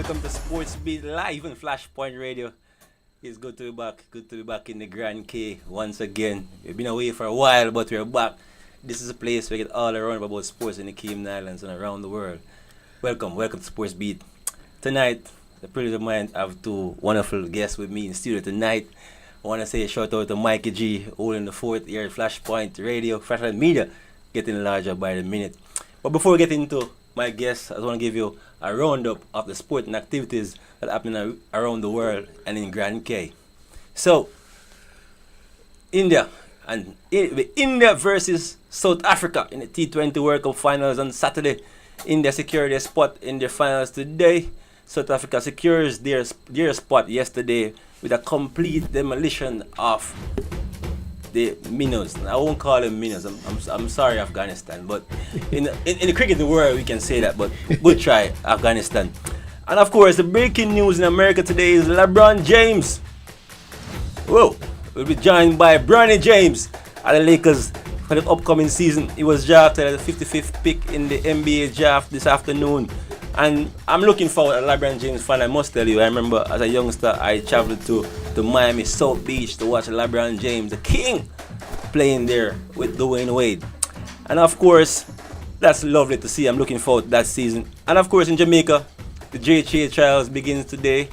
welcome to Sports Beat live on Flashpoint Radio. It's good to be back. Good to be back in the Grand K once again. We've been away for a while, but we're back. This is a place where we get all around about sports in the Cayman Islands and around the world. Welcome to Sports Beat. Tonight, the privilege of mine, I have two wonderful guests with me in studio tonight. I want to say a shout out to Mikey G, holding the fort here at Flashpoint Radio, Flashpoint Media, getting larger by the minute. But before we get into my guests, I just want to give you a roundup of the sporting activities that happen around the world and in Grand K. So, India versus South Africa in the T20 World Cup finals on Saturday. India secured their spot in the finals today. South Africa secures their spot yesterday with a complete demolition of the minnows. I won't call them minnows. I'm sorry, Afghanistan, but in the cricket world we can say that. But good try, Afghanistan. And of course, the breaking news in America today is LeBron James. Whoa, will be joined by Bronny James at the Lakers for the upcoming season. He was drafted as the 55th pick in the NBA draft this afternoon. And I'm looking forward to LeBron James fan. I must tell you, I remember as a youngster, I traveled to Miami South Beach to watch LeBron James, the king, playing there with Dwayne Wade. And of course, that's lovely to see. I'm looking forward to that season. And of course, in Jamaica, the JHA trials begins today.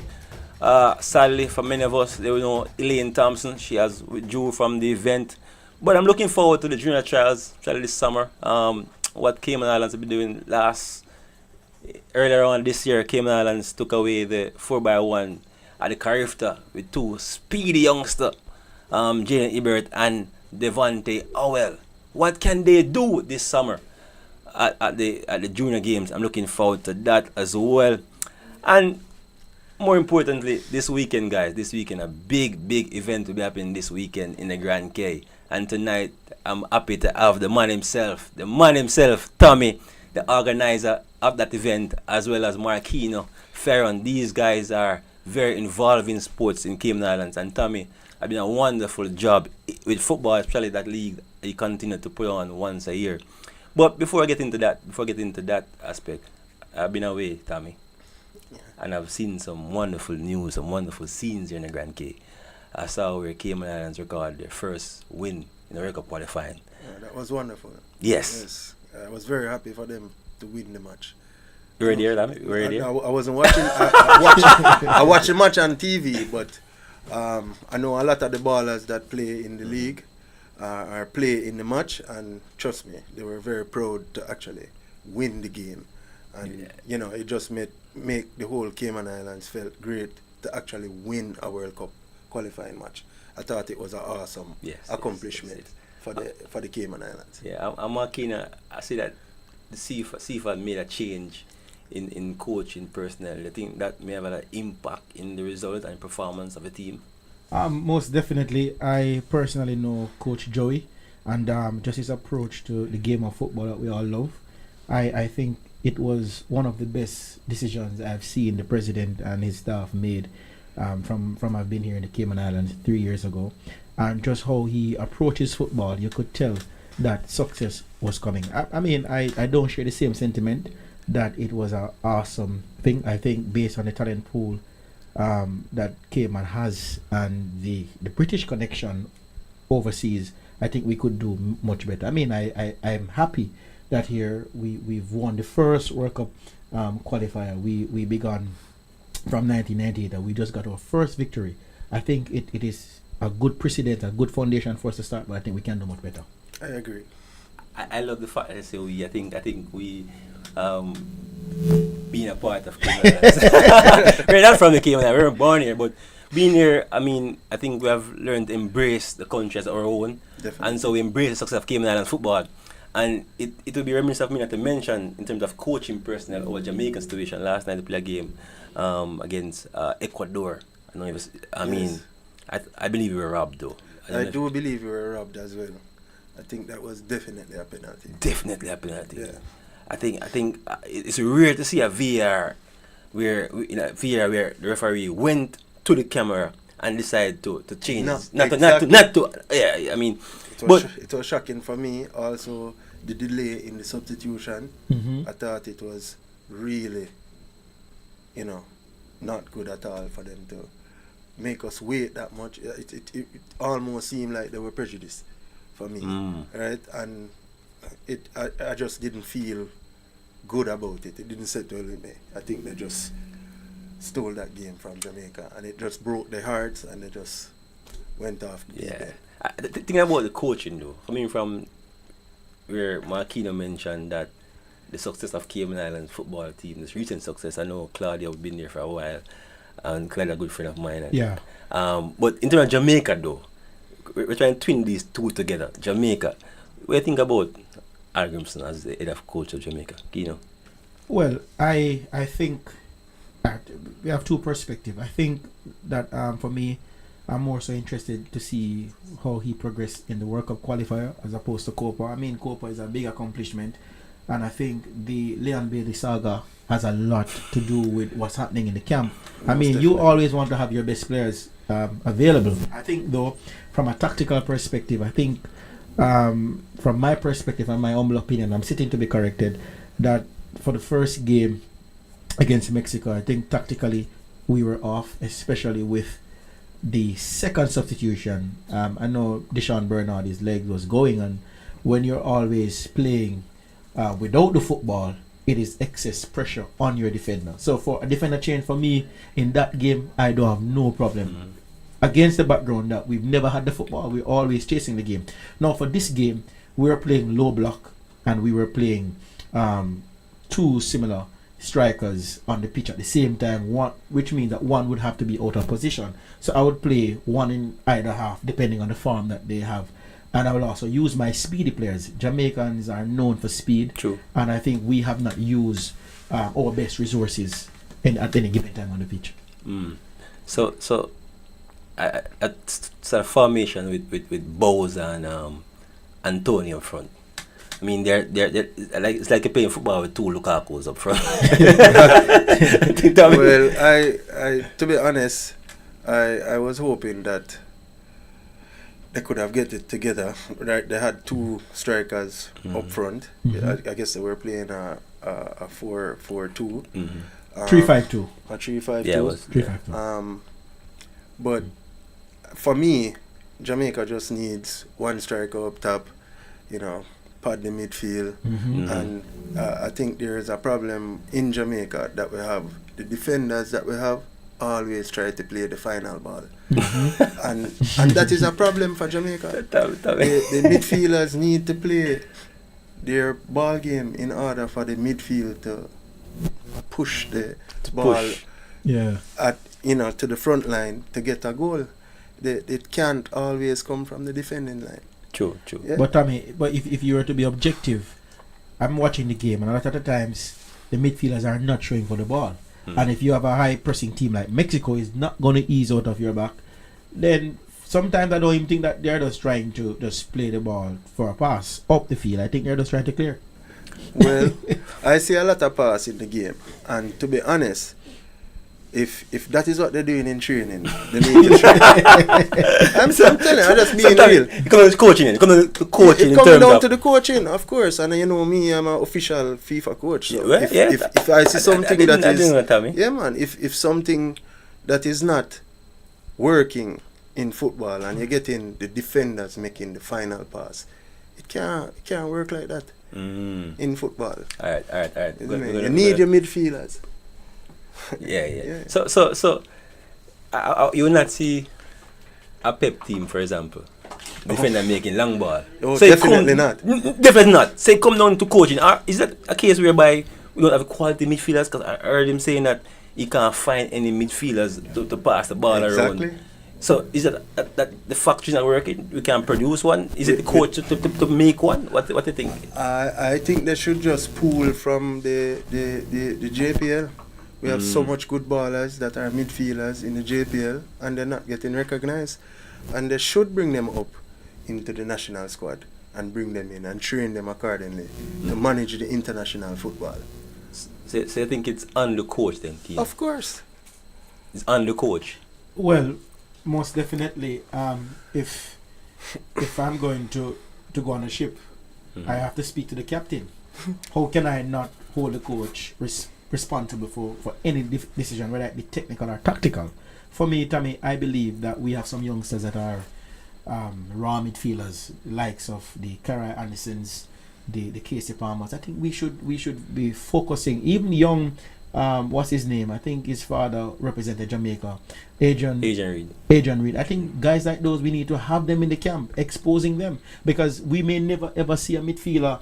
Sadly, for many of us, they will know Elaine Thompson. She has withdrew from the event. But I'm looking forward to the junior trials, especially this summer. What Cayman Islands have been doing earlier on this year, Cayman Islands took away the 4x1 at the Carifta with two speedy youngsters, Jalen Ebert and Devontae Howell. What can they do this summer at the junior games? I'm looking forward to that as well. And more importantly, this weekend, guys, a big event will be happening this weekend in the Grand K. And tonight, I'm happy to have the man himself, Tommy, the organizer of that event, as well as Marquino Ferron. These guys are very involved in sports in Cayman Islands. And Tommy, I've been a wonderful job with football, especially that league you continue to put on once a year. But before I get into that aspect, I've been away, Tommy, and I've seen some wonderful news, some wonderful scenes here in the Grand K. I saw where Cayman Islands recorded their first win in the World Cup qualifying. Yeah, that was wonderful. Yes. I was very happy for them to win the match. You were there, Tommy? You were there? I wasn't watching. I watched the match on TV, but I know a lot of the ballers that play in the league are play in the match, and trust me, they were very proud to actually win the game. And it just make the whole Cayman Islands felt great to actually win a World Cup qualifying match. I thought it was an awesome accomplishment for the Cayman Islands. Yeah, I'm keen. I see that the CFA made a change in coaching personnel. I think that may have an impact in the result and performance of the team. Most definitely. I personally know Coach Joey, and just his approach to the game of football that we all love. I think it was one of the best decisions I've seen the president and his staff made from I've been here in the Cayman Islands 3 years ago. And just how he approaches football, you could tell that success was coming. I don't share the same sentiment that it was an awesome thing. I think based on the talent pool that Cayman has and the British connection overseas, I think we could do much better. I'm happy that here we've won the first World Cup qualifier. We began from 1998 and we just got our first victory. I think it is a good precedent, a good foundation for us to start, but I think we can do much better. I agree. I love the fact that they say we. I think we being a part of Cayman Islands. We're not from the Cayman Islands, we were born here, but being here, I think we have learned to embrace the country as our own. Definitely. And so we embrace the success of Cayman Islands football. And it would be remiss of me not to mention, in terms of coaching personnel, our Jamaican situation. Last night they played a game against Ecuador. I believe we were robbed though. I do believe we were robbed as well. I think that was definitely a penalty. Yeah. Yeah. I think it's rare to see a VAR where the referee went to the camera and decided to change. It was shocking for me. Also, the delay in the substitution. Mm-hmm. I thought it was really, not good at all for them to make us wait that much. It almost seemed like they were prejudiced for me, right? And I just didn't feel good about it. It didn't settle with me. I think they just stole that game from Jamaica, and it just broke their hearts, and they just went off. Yeah. The thing about the coaching, though, coming from where Marquino mentioned that the success of Cayman Islands football team, this recent success, I know Claudia has been there for a while, and Claudia a good friend of mine. Yeah. But in terms of Jamaica, though, we're trying to twin these two together. Jamaica, what do you think about Al Grimson as the head of coach of Jamaica? Kino? Well, I think that we have two perspectives. I think that for me, I'm more so interested to see how he progressed in the World Cup qualifier as opposed to Copa. I mean, Copa is a big accomplishment, and I think the Leon Bailey saga has a lot to do with what's happening in the camp. I mean, you always want to have your best players available. I think, though, from a tactical perspective, I think from my perspective and my humble opinion, I'm sitting to be corrected, that for the first game against Mexico, I think tactically we were off, especially with the second substitution. I know Deshaun Bernard, his leg was going, and when you're always playing without the football, it is excess pressure on your defender. So for a defender change for me in that game, I don't have no problem. Against the background that we've never had the football, we're always chasing the game. Now for this game, we were playing low block, and we were playing two similar strikers on the pitch at the same time, which means that one would have to be out of position. So I would play one in either half depending on the form that they have, and I will also use my speedy players. Jamaicans are known for speed. True. And I think we have not used our best resources at any given time on the pitch. So at sort of formation with Bowes and Antonio up front. I mean, they're like, it's like you're playing football with two Lukaku's up front. Well, I to be honest, I was hoping that they could have get it together. Right, they had two strikers up front. I guess they were playing a 4-4-2. 3-5-2. A 3-5-2. Yeah, it was 3-5-2. But for me, Jamaica just needs one striker up top, pad the midfield, and I think there is a problem in Jamaica that we have. The defenders that we have always try to play the final ball, and that is a problem for Jamaica. The midfielders need to play their ball game in order for the midfield to push the ball to the front line to get a goal. It can't always come from the defending line. True. Yeah. But if you were to be objective, I'm watching the game, and a lot of the times the midfielders are not showing for the ball. And if you have a high pressing team like Mexico is not going to ease out of your back, then sometimes I don't even think that they're just trying to just play the ball for a pass up the field. I think they're just trying to clear. Well, I see a lot of pass in the game, and to be honest, if that is what they're doing in training, they need to train. I'm telling you, I'm just being real. It comes to coaching. It comes to coaching. It comes down to the coaching, of course. And you know me, I'm an official FIFA coach. So if I see something if something that is not working in football, and you're getting the defenders making the final pass, it can't work like that in football. All right. You need your midfielders. Yeah. So, you will not see a Pep team, for example, defender making long ball. Oh, so definitely not. Definitely not. Say come down to coaching. Is that a case whereby we don't have quality midfielders? Because I heard him saying that he can't find any midfielders to pass the ball around. So is that the factory not working? We can't produce one. Is it the coach to make one? What do you think? I think they should just pull from the JPL. We have so much good ballers that are midfielders in the JPL, and they're not getting recognized. And they should bring them up into the national squad and bring them in and train them accordingly to manage the international football. So you think it's on the coach then, Keane? Of course. It's on the coach? Well, most definitely. If I'm going to go on a ship, I have to speak to the captain. How can I not hold the coach responsible for any decision, whether it be technical or tactical. For me, Tommy, I believe that we have some youngsters that are raw midfielders, likes of the Karai Andersons, the Casey Palmers. I think we should be focusing, even young. What's his name? I think his father represented Jamaica. Adrian Reed. I think guys like those, we need to have them in the camp, exposing them, because we may never ever see a midfielder.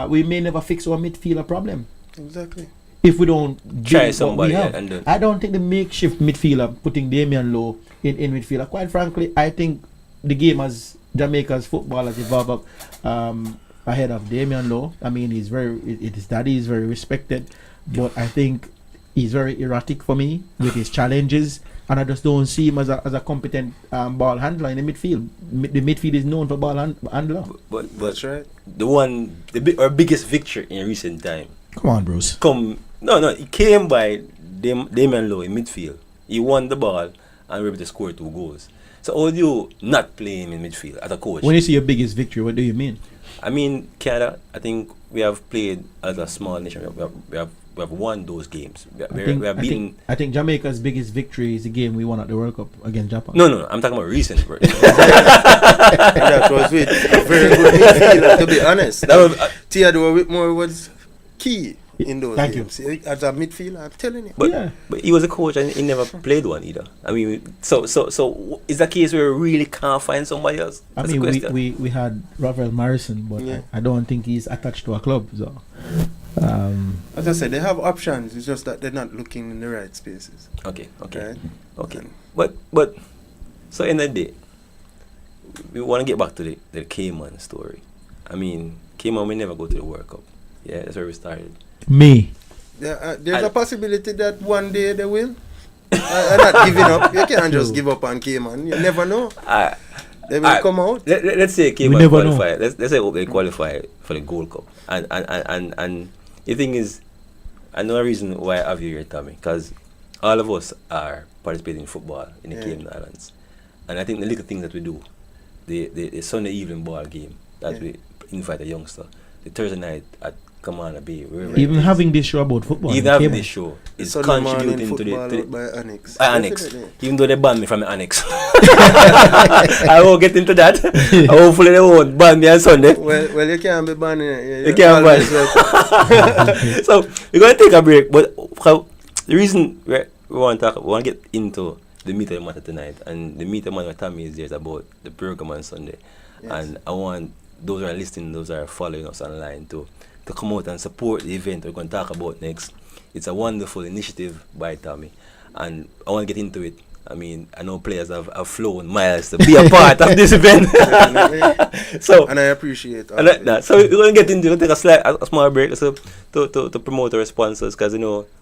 We may never fix our midfielder problem. Exactly. If we don't try do what we somebody have. and I don't think the makeshift midfielder, putting Damian Lowe in midfielder, quite frankly, I think the game as Jamaica's football has evolved ahead of Damian Lowe. I mean, his daddy is very respected, but I think he's very erratic for me with his challenges, and I just don't see him as a competent ball handler in the midfield. The midfield is known for ball handler. But That's right. our biggest victory in recent time. Come on, bros. It came by Damian Lowe in midfield. He won the ball and was able to score 2 goals. So how do you not play him in midfield as a coach? When you say your biggest victory, what do you mean? I mean, Canada, I think we have played as a small nation. We have won those games. I think Jamaica's biggest victory is the game we won at the World Cup against Japan. No, I'm talking about recent. That was with a very good midfielder, to be honest. Theodore Whitmore was key in those games. As a midfielder, I'm telling you. But he was a coach and he never played one either. I mean, so is that case where we really can't find somebody else? I mean, we had Rafael Morrison, but I don't think he's attached to a club. So, as I said, they have options. It's just that they're not looking in the right spaces. Okay. Right? Okay. But so in the day, we want to get back to the Cayman story. I mean, Cayman will never go to the World Cup. Yeah, that's where we started. Me. There's a possibility that one day they will. I'm not giving up. You can't just give up on Cayman. You never know. They will come out. Let's say Cayman qualify. Let's say they qualify for the Gold Cup. And the thing is, another reason why I have you here, Tommy, because all of us are participating in football in the Cayman Islands. And I think the little things that we do, the Sunday evening ball game that we invite a youngster, the Thursday night at Commander Bay. Even having this show about football. Even having this show is contributing to the by Annex. Annex. Even though they banned me from the Annex. I won't get into that. Hopefully they won't ban me on Sunday. Well, you can't be banned. You can't ban. So we're going to take a break. But the reason we want to get into the meet of the matter tonight, and the meet of the matter Tommy is there is about the program on Sunday. Yes. And I want those who are listening, those who are following us online to come out and support the event we're going to talk about next. It's a wonderful initiative by Tommy, and I want to get into it. I mean, I know players have flown miles to be a part of this event. So, and I appreciate that. So we're going to get into it, take a small break so to promote our sponsors, because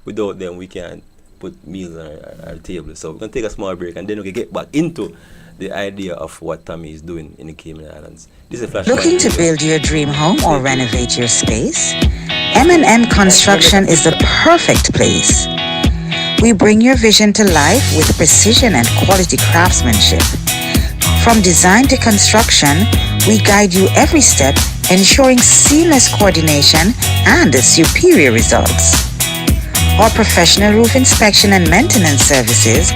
without them we can't put meals on our table. So we're going to take a small break and then we can get back into the idea of what Tommy is doing in the Cayman Islands. This is a flash. Looking to build your dream home or renovate your space? M&M Construction is the perfect place. We bring your vision to life with precision and quality craftsmanship. From design to construction, we guide you every step, ensuring seamless coordination and superior results. Our professional roof inspection and maintenance services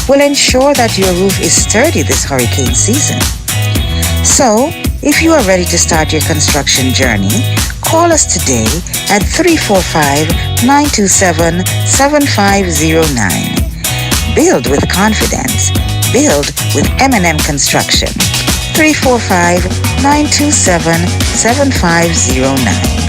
will ensure that your roof is sturdy this hurricane season. So, if you are ready to start your construction journey, call us today at 345-927-7509. Build with confidence. Build with M&M Construction. 345-927-7509.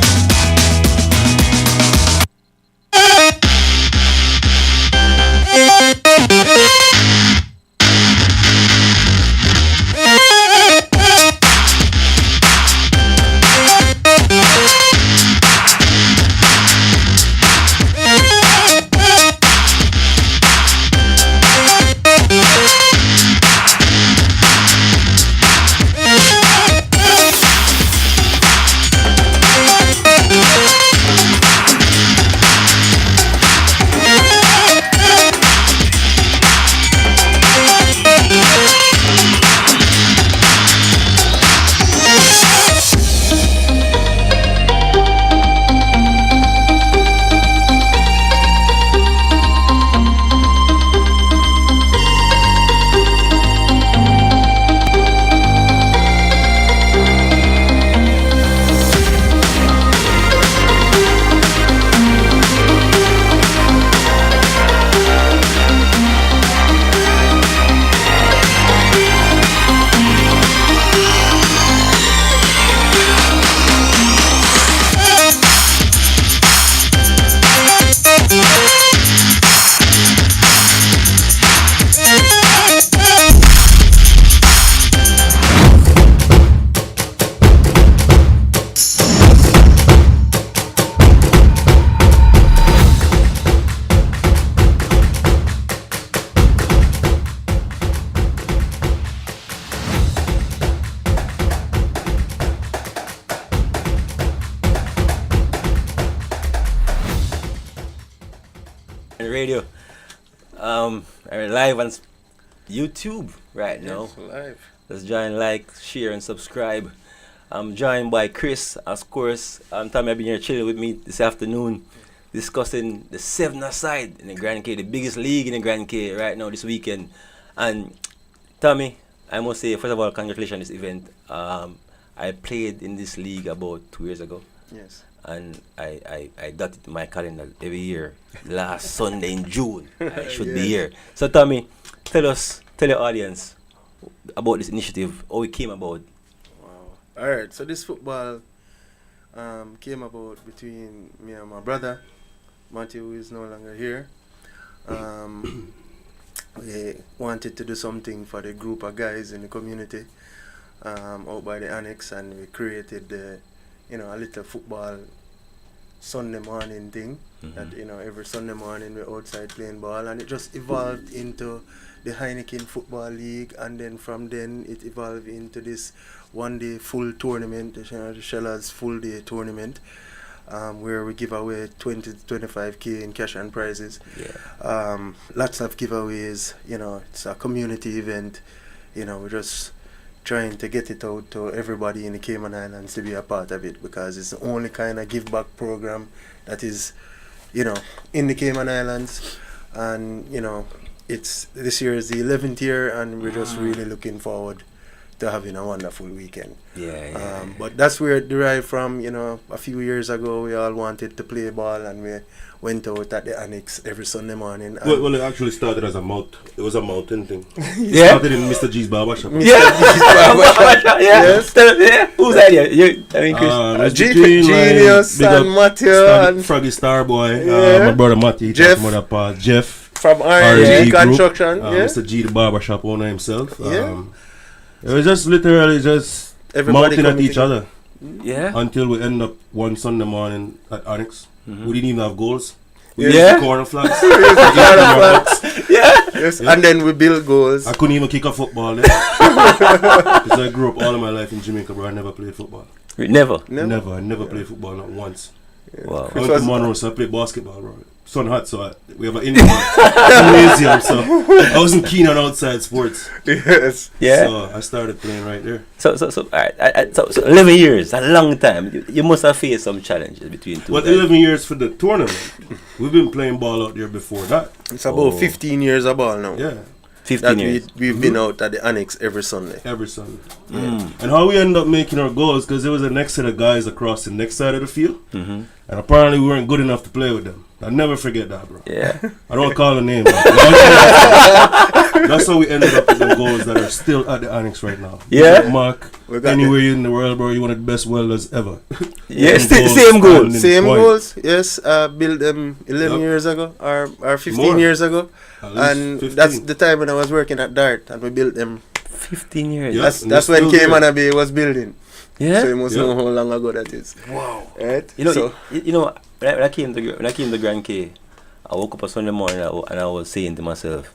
Radio. I'm live on YouTube right now. Live. Let's join, like, share, and subscribe. I'm joined by Chris, of course. Tommy, I've been here chilling with me this afternoon, discussing the 7-a-side in the Grand K, the biggest league in the Grand K right now this weekend. And Tommy, I must say, first of all, congratulations on this event. I played in this league about 2 years ago. Yes. And I got it in my calendar every year. Last Sunday in June, I should be here. So Tommy, tell your audience about this initiative, how it came about. Wow. Alright, so this football came about between me and my brother, Matthew, who is no longer here. We wanted to do something for the group of guys in the community out by the annex, and we created a little football Sunday morning thing. That every Sunday morning we're outside playing ball, and it just evolved into the Heineken Football League, and then from then it evolved into this one-day full tournament, the Shellers full day tournament, where we give away 20 to 25k in cash and prizes. Lots of giveaways. It's a community event. We're just trying to get it out to everybody in the Cayman Islands to be a part of it, because it's the only kind of give back program that is in the Cayman Islands. And this year is the 11th year, and we're just really looking forward to having a wonderful weekend. But that's where it derived from. A few years ago we all wanted to play ball, and we went out at the annex every Sunday morning. Well, it actually started as it was a mountain thing. It Yeah. started in Mr. G's barbershop. Yes. Whose idea? Chris. Genius and Matthew and Froggy Starboy, Yeah. my brother Matty, Jeff. mother Pa, Jeff, from RNG Group, Construction. Mr. G, the barbershop owner himself. Yeah. It was just literally just Everybody mounting at coming each other Yeah. until we end up one Sunday morning at Onyx. We didn't even have goals. We Yeah. used the corner flags. Yes. And then we build goals. I couldn't even kick a football then. Because I grew up all of my life in Jamaica, bro. I never played football. Never. Never. I never played football, not once. Wow. I went to Monroe, so I played basketball, bro. Sun hot, so we have an indoor gymnasium, so I wasn't keen on outside sports. Yes. Yeah. So I started playing right there. So alright. So 11 years, a long time. You must have faced some challenges between two. Well, guys. 11 years for the tournament. We've been playing ball out there before that. It's about 15 years of ball now. Yeah, 15 That years. we've been out at the annex every Sunday. every Sunday. And how we end up making our goals, because there was a next set of guys across the next side of the field. And apparently we weren't good enough to play with them. I'll never forget that, bro. Yeah. I don't call the name. That's how we ended up with the goals that are still at the annex right now. Yeah. Mark, We got anywhere in the world, bro, you're one of the best welders ever. Yeah, Getting same goals. standing Same point. goals, yes. Built them 11 Yep. years ago or 15 More. years ago. At least And 15. that's the time when I was working at Dart, and we built them. 15 years. Yeah. That's and that's they're when still Cayman there. Bay was building. Yeah. So you must Yeah. know how long ago that is. Wow. Right? You know, So, when I came to Grand K, I woke up on Sunday morning and I was saying to myself,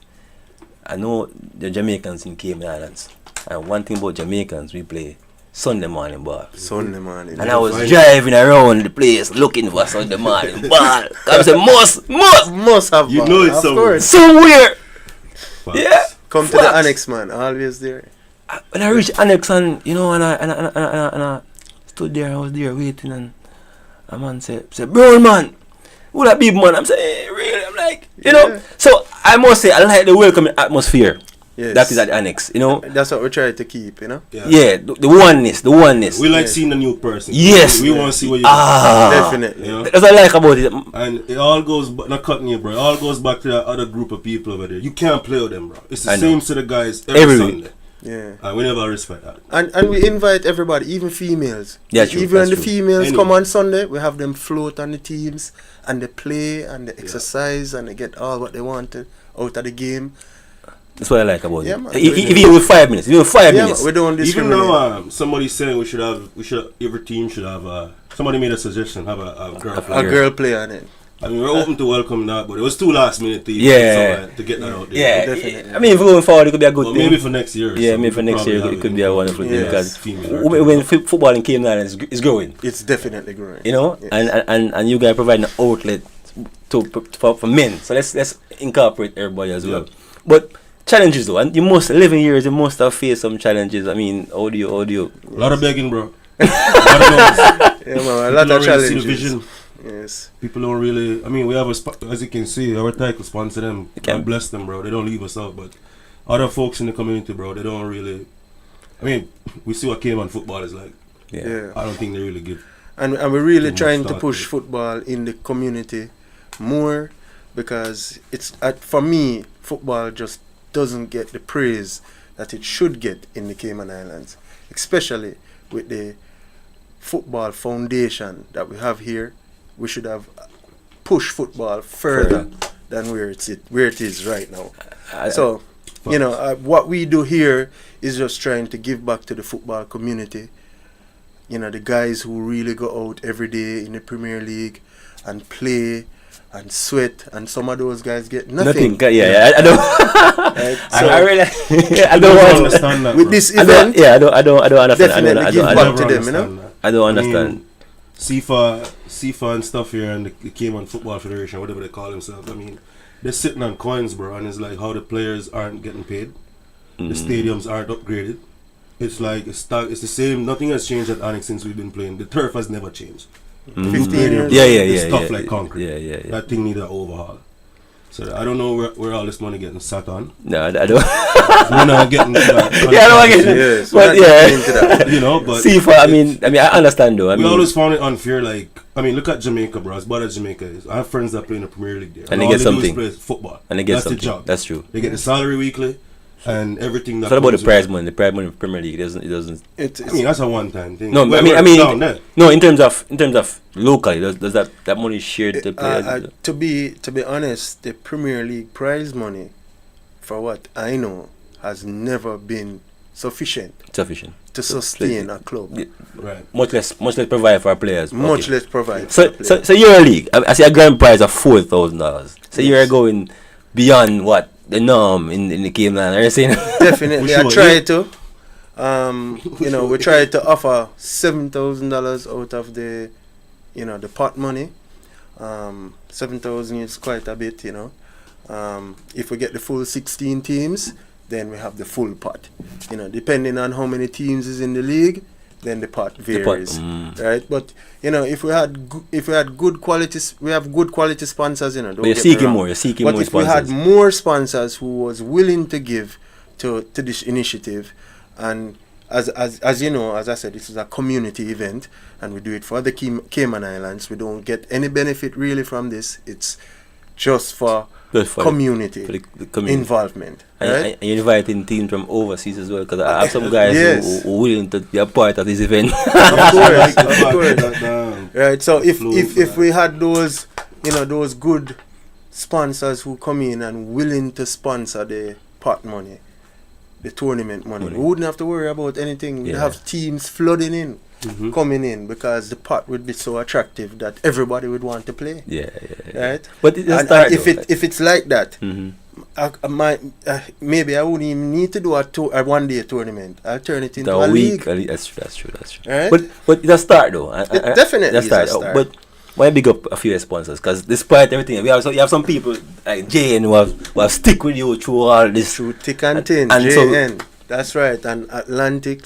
I know the Jamaicans in Cayman Islands, and one thing about Jamaicans, we play Sunday morning ball. Sunday morning. And I was Fine. driving around the place looking for Sunday morning ball. I said, must have You ball, know it's of somewhere. course. somewhere. Facts. Yeah. Come to the Facts. annex, man. Always there. When I reached Annex and I stood there, I was there waiting, and a man said, bro, man, who that big man? I'm saying, hey, really? I'm like, Yeah. So I must say, I like the welcoming atmosphere Yes. that is at the Annex, That's what we try to keep, Yeah, the oneness. We like Yes. seeing a new person. Yes. We want to see what you Definitely. You know? That's what I like about it. And it all goes, not cutting you, bro. It all goes back to that other group of people over there. You can't play with them, bro. It's the I know. same set of guys every Every Sunday. week. Yeah. And we never respect that. And we invite everybody, even females. Yeah, true, Even when that's the true. females Anyway. come on Sunday, we have them float on the teams, and they play and they exercise and they get all what they want out of the game. That's what I like about Yeah, it. man. Even with 5 minutes, Yeah, minutes. man, we don't Even discriminate. though somebody's saying every team should have somebody made a suggestion, have a girl a player. girl play on it. I mean, we're open to welcome that, but it was too last minute to Yeah. to get that out there. Yeah, Definitely. I mean, if going forward, it could be a good But thing. maybe for next year. Yeah, so maybe we for next probably year have it could be a wonderful thing, Yes. because female when football in Cayman Islands is growing, It's definitely growing. Yes. Yes. and you guys provide an outlet for men. So let's incorporate everybody as well. But challenges though, and you must 11 years. You must have faced some challenges. I mean, how do you? A lot of begging, bro. Yeah, man, a lot of People don't really see the challenges. vision. Yes. People don't really. I mean, we have as you can see, our title sponsor them. God bless them, bro. They don't leave us out, but other folks in the community, bro, they don't really. I mean, we see what Cayman football is like. Yeah. I don't think they really give. And we're really Too much trying to thought push to it. football in the community more, because it's for me, football just doesn't get the praise that it should get in the Cayman Islands, especially with the football foundation that we have here. We should have pushed football further than where it is right now. So, you know, what we do here is just trying to give back to the football community. You know, the guys who really go out every day in the Premier League and play and sweat, and some of those guys get nothing. Yeah, I don't. Right? I really, I I don't don't want. understand that. With bro. this I don't. event, Yeah, I don't understand. definitely I give don't, back to never them, you know? understand that. I don't I understand. mean, CIFA and stuff here and the Cayman Football Federation, whatever they call themselves. I mean, they're sitting on coins, bro, and it's like how the players aren't getting paid, the stadiums aren't upgraded. It's like it's the same. Nothing has changed at Onyx since we've been playing. The turf has never changed. 15 years. Yeah, It's yeah, tough yeah, like concrete. Yeah. That thing needs an overhaul. So I don't know where all this money getting sat on. No, I don't. We're not getting that. Yeah, I don't get it. Yes, But we're not yeah. into that. You know, but See, I mean, I understand though. I we mean, always found it unfair. Like, I mean, look at Jamaica, bro. As bad as Jamaica is, I have friends that play in the Premier League there, And they all get do something. is play football, and they get that's something. the job. That's true. They get the salary weekly, and everything. It's That not about the comes prize with money. The prize money in Premier League it doesn't. It's, I mean, that's a one-time thing. No, Well, I we're mean, down there. no. In terms of locally, does that money shared to players? to be honest, the Premier League prize money, for what I know, has never been sufficient Sufficient. to sustain a club. Yeah. Right. Much less provide for our players. Much Okay. less provide. So for the so your league, I see a grand prize of $4,000. So you're going beyond what the norm in the Cayman. Are you saying? Definitely, We I sure, try yeah. to. You know, we try to offer $7,000 out of the, you know, the pot money. 7,000 is quite a bit, you know. If we get the full 16 teams, then we have the full pot. You know, depending on how many teams is in the league, then the pot varies, right? But you know, if we had good quality, we have good quality sponsors. You know, don't But you're get me seeking wrong. more. You're seeking But more if we had sponsors. more sponsors who was willing to give to this initiative, and as you know, as I said, this is a community event, and we do it for the Cayman Islands. We don't get any benefit really from this. It's just for Just for community, the community. involvement, And, right? and you're inviting teams from overseas as well, because I have some guys Yes. who willing to be a part of this event. Of course, Like, of course. that, Right. So if Flow if for if that. we had those, you know, those good sponsors who come in and willing to sponsor the pot money, the tournament money, we wouldn't have to worry about anything. We'd Yeah. have teams flooding in, Mhm. coming in, because the pot would be so attractive that everybody would want to play. yeah. Right. But it's a And start. if it's like that, Mm-hmm. maybe I wouldn't even need to do a 1-day tournament. I'll turn it into A a week. league. That's true. Right? But it's a start though. It definitely it's is a start. But why big up a few sponsors? Because despite everything, you have some people like Jane who have stick with you through all this. Through thick and thin, And so- JN. That's right. And Atlantic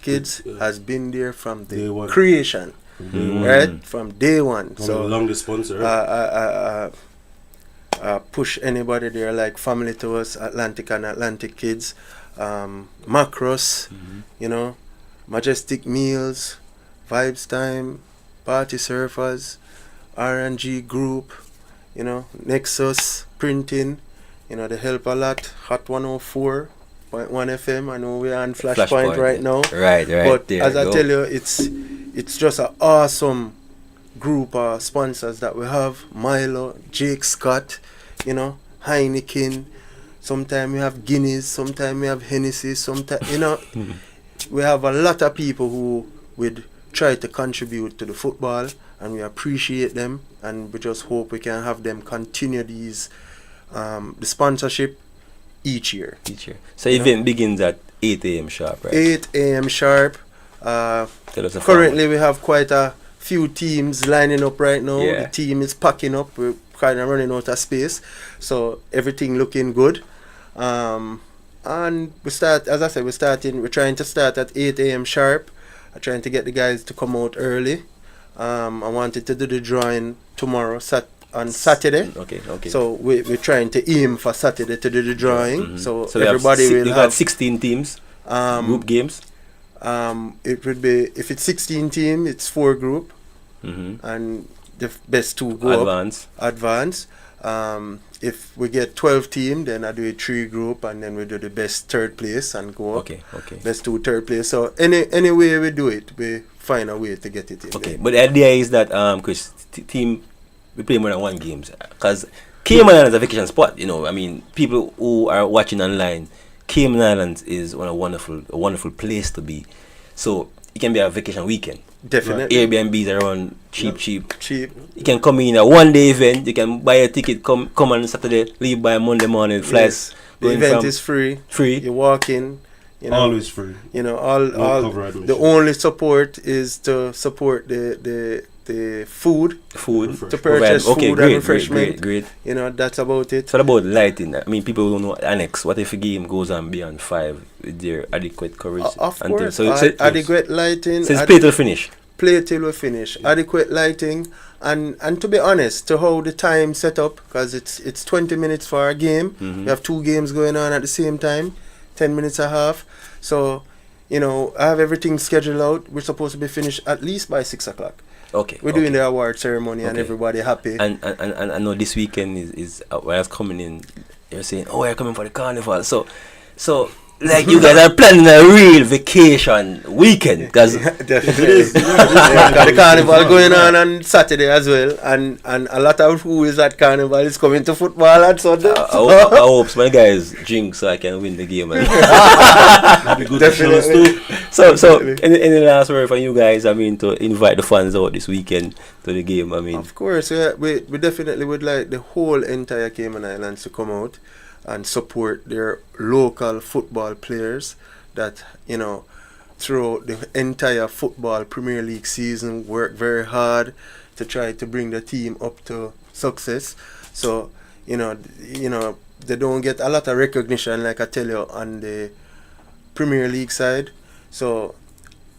Kids has been there from the Day one. creation, right? From day one. So So longest sponsor. Right? push anybody there like family to us, Atlantic and Atlantic Kids, Macros, you know, Majestic Meals, Vibes Time, Party Surfers, R&G Group, you know, Nexus Printing, you know, they help a lot. Hot 104.1 FM. I know we're on Flashpoint right now. Right. But there as you I go. tell you, it's just an awesome group of sponsors that we have. Milo, Jake Scott, you know, Heineken. Sometimes we have Guinness, sometimes we have Hennessy, sometimes, you know, we have a lot of people who would try to contribute to the football, and we appreciate them, and we just hope we can have them continue these the sponsorship each year. So event begins at 8 a.m. sharp, right? 8 a.m. sharp. Tell us a Currently we have quite a few teams lining up right now. Yeah. The team is packing up. We're kind of running out of space, so everything looking good. And we start, as I said, we're trying to start at 8 a.m. sharp. I'm trying to get the guys to come out early. I wanted to do the drawing tomorrow, on Saturday. Okay. So we're trying to aim for Saturday to do the drawing. So we have everybody will you have got 16 teams, group games. It would be, if it's 16 team, it's 4 group, Mm-hmm. and the best 2 go advance. If we get 12 team, then I do a 3 group, and then we do the best 3rd place and go up. Okay. Best 2 3rd place. So any way we do it, we find a way to get it in. Okay, there. but the idea is that Chris, team we play more than one games because Cayman Islands is a vacation spot. You know, I mean, people who are watching online, Cayman Islands is a wonderful place to be. So it can be a vacation weekend. Definitely. Airbnbs are around cheap. Cheap. You can come in a 1-day event. You can buy a ticket, come on Saturday, leave by Monday morning. Flights. Yes. The event is free. You walk in. You know, Always free. You know, Cover the admission. only support is to support the food. Food. To purchase food and great. refreshment. You know, that's about it. So what about lighting? I mean, people don't know annex. What if a game goes on beyond 5 with their adequate coverage? Of and course, things? So adequate lighting. So it's play till finish. Play till we finish. Adequate lighting, and to be honest, to how the time set up, because it's 20 minutes for a game. Mm-hmm. We have 2 games going on at the same time, 10 minutes a half. So, you know, I have everything scheduled out. We're supposed to be finished at least by 6 o'clock. Okay. We're doing the award ceremony and Okay. everybody happy. And I know this weekend is when I was coming in, you're saying, oh, you're coming for the carnival. So like you guys are planning a real vacation weekend because Definitely. Got the carnival going on Saturday as well, and a lot of who is at carnival is coming to football on Sunday. I hope my guys drink so I can win the game. That'd be good to show us too. So Definitely. any last word from you guys? I mean, to invite the fans out this weekend to the game. I mean, Of course, we definitely would like the whole entire Cayman Islands to come out and support their local football players that, you know, throughout the entire football Premier League season work very hard to try to bring the team up to success. So, you know, they don't get a lot of recognition, like I tell you, on the Premier League side. So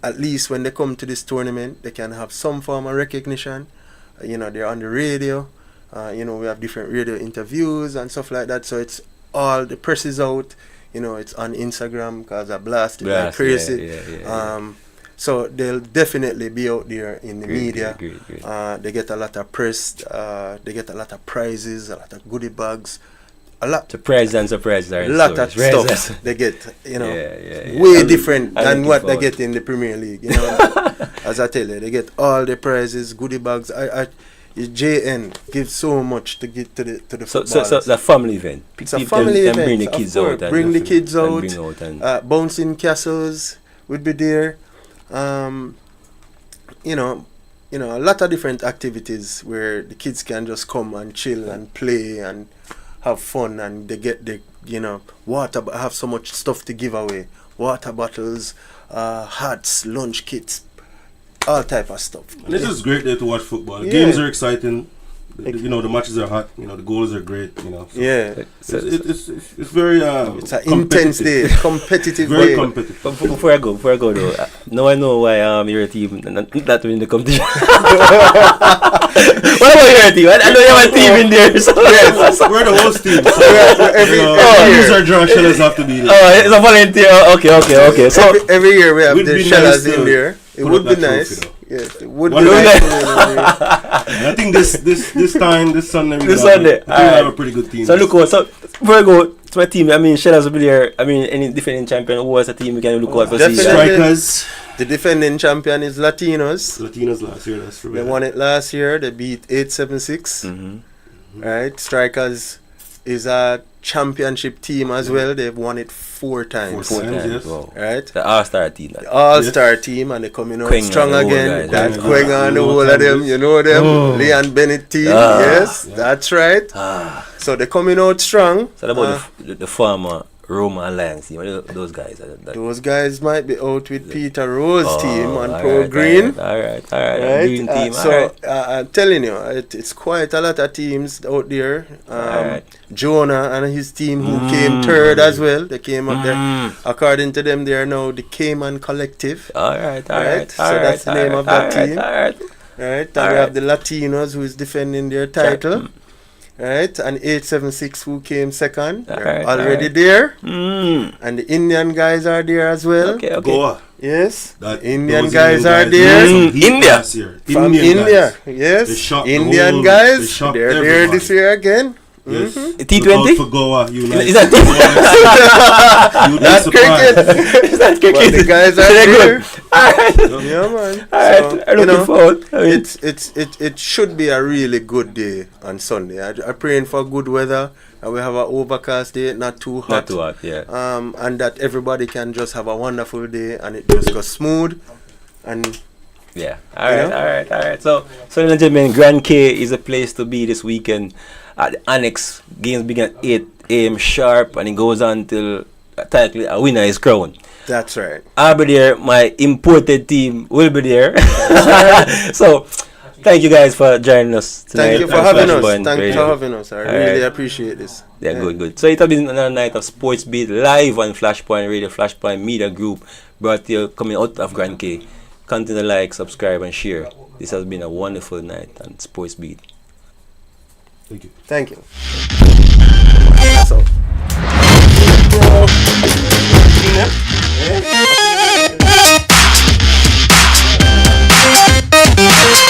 at least when they come to this tournament, they can have some form of recognition. You know, they're on the radio. You know, we have different radio interviews and stuff like that. So it's all the press is out. You know, it's on Instagram because I blast it like crazy. Yeah. So they'll definitely be out there in the media. Great. They get a lot of press. They get a lot of prizes, a lot of goodie bags, a lot. Surprises are in Lot of store. stuff they get, you know, Yeah. way different I'm than looking what they forward. get in the Premier League. You know, as I tell you, they get all the prizes, goodie bags. JN gives so much to get to the So footballers. the family event. It's a family event. Bring the of kids course. out. Bring the kids out. Bring out and Bouncing castles would be there. You know, a lot of different activities where the kids can just come and chill and play and have fun, and they get the, you know, water. Have so much stuff to give away: water bottles, hats, lunch kits, all type of stuff. And it's just great there to watch football. The Yeah. games are exciting. You know, the matches are hot. You know, the goals are great. You know, so Yeah, it's very it's an intense day, competitive very day. competitive. But before I go though, now I know why your team not win the competition. What about your team? I know you have a team in there. So Yes. We're the host team. So, every lose year. or draw, Shellers have to be there. Oh, it's a volunteer. Okay. So Every year we have Would the be shellers nice in to there. It put would up be that nice. trophy, though. Yes, it would What be do you nice. And I think this time, this Sunday, This Sunday, we have a alright. pretty good team. So look out. So before I go to my team, I mean, Shellers will be there. I mean, any defending champion who was a team we can look out for. Definitely. season. Strikers, The defending champion is Latinos. Latinos last year. That's true. They won it last year. They beat 876. Mm-hmm. Right. Strikers is a championship team as well. They've won it 4 times. Four times, yes. Wow. Right. The all-star team. That. All-star team, and they're coming out Queng strong and the whole again. guys. That's Queng Queng and and the the whole whole of them. guys. You know them. Oh. Leon Bennett team. Ah. Yes, that's right. Ah. So they're coming out strong. So about the former Roma Alliance team? What are those guys? Those guys might be out with Peter Rowe's team and all Pro right, Green. All right. Right? Green team. So I'm telling you, it's quite a lot of teams out there. Alright. Jonah and his team who came third as well. They came up there. According to them, they are now the Cayman Collective. All right. So that's the name of that team. All right. Right? And we have the Latinos who is defending their title. Right? And 876 who came second. They're already there. And the Indian guys are there as well. Okay. Goa. Yes. That Indian those guys Indian are guys there. did some heat India. last year. From Indian India. guys. Yes. They shocked the Indian whole- guys. they shocked They're there everybody. this year again. Yes. T20? Look out for Goa. You Is that You'd be Not surprised. cricket. Is that But the guys are They're there. good. All right. Yeah, man. All So, right. I'm you looking know, forward. I mean, it should be a really good day on Sunday. I'm praying for good weather, and we have an overcast day, not too hot. not too hot. Yeah. And that everybody can just have a wonderful day, and it just goes smooth. And Yeah. All right. So, ladies and gentlemen, Grand K is a place to be this weekend. At the Annex, games begin at 8 a.m. sharp, and it goes on till technically a winner is crowned. that's right. I'll be there. My imported team will be there. So, thank you guys for joining us tonight. Thank you for on having us. Flashpoint Thank you Radio. for having us. I All really right. appreciate this. Yeah, good. So it has been another night of Sports Beat live on Flashpoint Radio, Flashpoint Media Group, brought to you coming out of Grand K. Continue to like, subscribe, and share. This has been a wonderful night on Sports Beat. Thank you. Thank you. So. Yeah.